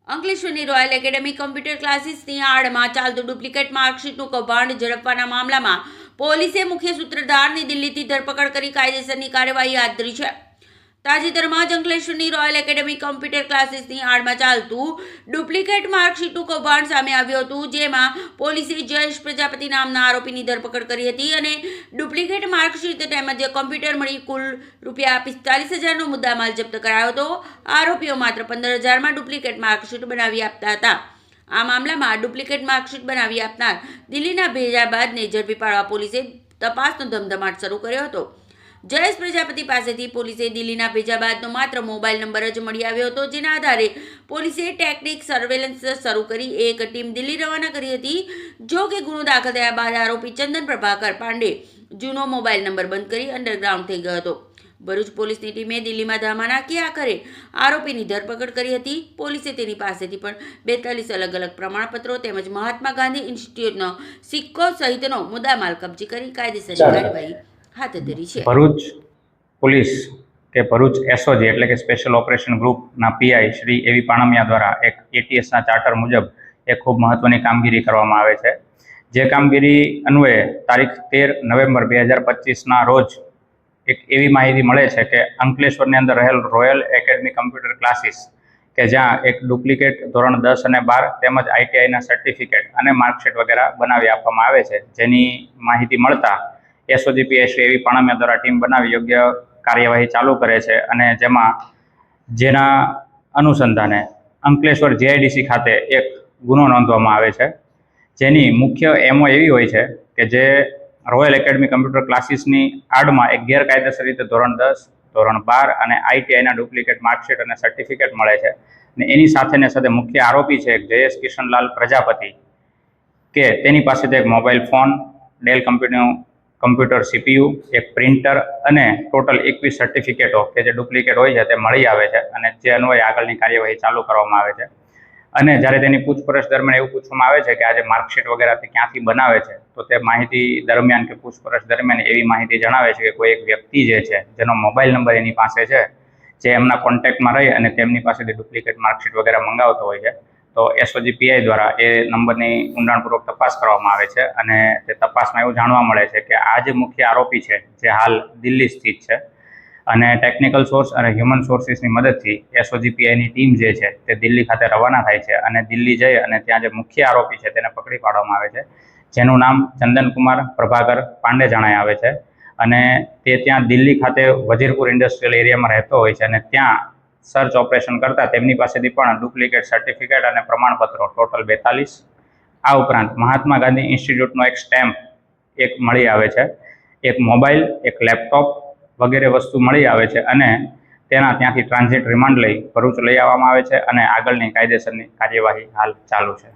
અંકલેશ્વરની royal academy computer ક્લાસીસની આડમાં ચાલતું duplicate માર્કશીટનું કૌભાંડ ઝડપવાના મામલામાં પોલીસે મુખ્ય સૂત્રધારની દિલ્હીથી ધરપકડ કરી કાયદેસરની કાર્યવાહી હાથ ધરી છે. તાજેતરમાં જ અંકલેશ્વરની રોયલ એકેડેમી કમ્પ્યુટર ક્લાસીસની આડમાં ચાલતું ડુપ્લિકેટ માર્કશીટનું કૌભાંડ સામે આવ્યું હતું, જેમાં પોલીસે જયેશ પ્રજાપતિ નામના આરોપીની ધરપકડ કરી હતી અને ડુપ્લિકેટ માર્કશીટ તેમજ કમ્પ્યુટર મળી કુલ ₹45,000નો મુદ્દામાલ જપ્ત કરાયો હતો. આરોપીઓ માત્ર 15,000માં ડુપ્લિકેટ માર્કશીટ બનાવી આપતા હતા. આ મામલામાં ડુપ્લિકેટ માર્કશીટ બનાવી આપનાર દિલ્હીના ભેજાબાદને ઝડપી પાડવા પોલીસે તપાસનો ધમધમાટ શરૂ કર્યો હતો. જયેશ પ્રજાપતિ પાસેથી પોલીસે દિલ્હીના ભેજાબાદનો માત્ર મોબાઈલ નંબર જ મળી આવ્યો હતો, જેના આધારે પોલીસે ટેકનિક સર્વેલન્સ શરૂ કરી એક ટીમ દિલ્હી રવાના કરી હતી. જો કે ગુનો દાખલ થયા બાદ આરોપી ચંદન પ્રભાકર પાંડે જૂનો મોબાઈલ નંબર બંધ કરી અંડરગ્રાઉન્ડ થઈ ગયો હતો. ભરૂચ પોલીસની ટીમે દિલ્હીમાં ધામા નાખી આખરે આરોપીની ધરપકડ કરી હતી. પોલીસે તેની પાસેથી પણ 42 અલગ અલગ પ્રમાણપત્રો તેમજ મહાત્મા ગાંધી ઇન્સ્ટિટ્યૂટનો સિક્કો સહિતનો મુદ્દામાલ કબજે કરી કાયદેસરની કાર્યવાહી હાથ ધરી છે. ભરૂચ પોલીસ કે ભરૂચ એસઓજી એટલે કે સ્પેશિયલ ઓપરેશન ગ્રુપના પીઆઈ શ્રી એવી પાણમિયા દ્વારા એક એટીએસના ચાર્ટર મુજબ એક ખૂબ મહત્વની કામગીરી કરવામાં આવે છે. જે કામગીરી અન્વયે તારીખ 13 નવેમ્બર 2025ના રોજ એક એવી માહિતી મળે છે કે અંકલેશ્વરની અંદર રહેલ રોયલ એકેડમી કમ્પ્યુટર ક્લાસીસ કે જ્યાં એક ડુપ્લિકેટ ધોરણ 10 અને 12 તેમજ આઈટીઆઈના સર્ટિફિકેટ અને માર્કશીટ વગેરે બનાવી આપવામાં આવે છે. જેની માહિતી મળતા એસઓજી પીઆઈ શ્રી એવી પાણમિયા દ્વારા ટીમ બનાવી યોગ્ય કાર્યવાહી ચાલુ કરે છે અને જેના અનુસંધાને અંકલેશ્વર જેઆઈડીસી ખાતે એક ગુનો નોંધવામાં આવે છે. જેની મુખ્ય એમઓ એવી હોય છે કે જે રોયલ એકેડમી કમ્પ્યુટર ક્લાસીસની આડમાં એક ગેરકાયદેસર રીતે ધોરણ 10, ધોરણ 12 અને આઈટીઆઈના ડુપ્લિકેટ માર્કશીટ અને સર્ટિફિકેટ મળે છે. અને એની સાથે મુખ્ય આરોપી છે એક જયેશ કિશનલાલ પ્રજાપતિ કે તેની પાસેથી એક mobile phone, del computer CPU, એક પ્રિન્ટર અને ટોટલ 21 સર્ટિફિકેટો કે જે ડુપ્લિકેટ હોય છે તે મળી આવે છે અને જે અન્વયે આગળની કાર્યવાહી ચાલુ કરવામાં આવે છે. અને જ્યારે તેની પૂછપરછ દરમિયાન એવું પૂછવામાં આવે છે કે આ જે માર્કશીટ વગેરેથી ક્યાંથી બનાવે છે, તો તે માહિતી દરમિયાન કે પૂછપરછ દરમિયાન એવી માહિતી જણાવે છે કે કોઈ એક વ્યક્તિ જે છે જેનો મોબાઈલ નંબર એની પાસે છે, જે એમના કોન્ટેક્ટમાં રહી અને તેમની પાસેથી ડુપ્લિકેટ માર્કશીટ વગેરે મંગાવતો હોય છે. તો એસઓજી પીઆઈ દ્વારા એ નંબરની ઊંડાણપૂર્વક તપાસ કરવામાં આવે છે અને તે તપાસમાં એવું જાણવા મળે છે કે આ જે મુખ્ય આરોપી છે જે હાલ દિલ્હી સ્થિત છે અને ટેકનિકલ સોર્સ અને હ્યુમન સોર્સિસની મદદથી એસઓજી પીઆઈની ટીમ જે છે તે દિલ્હી ખાતે રવાના થાય છે અને દિલ્હી જઈ અને ત્યાં જે મુખ્ય આરોપી છે તેને પકડી પાડવામાં આવે છે, જેનું નામ ચંદનકુમાર પ્રભાકર પાંડે જણાય આવે છે. અને તે ત્યાં દિલ્હી ખાતે વજીરપુર ઇન્ડસ્ટ્રીયલ એરિયામાં રહેતો હોય છે અને ત્યાં સર્ચ ઓપરેશન કરતા તેમની પાસેથી પણ ડુપ્લિકેટ સર્ટિફિકેટ અને પ્રમાણપત્રો ટોટલ 42, આ ઉપરાંત મહાત્મા ગાંધી ઇન્સ્ટિટ્યૂટનો એક સ્ટેમ્પ એક મળી આવે છે, એક મોબાઈલ, એક લેપટોપ વગેરે વસ્તુ મળી આવે છે અને ત્યાંથી ટ્રાન્ઝિટ રિમાન્ડ લઈ ભરૂચ લઈ આવવામાં આવે છે અને આગળની કાયદેસરની કાર્યવાહી હાલ ચાલુ છે.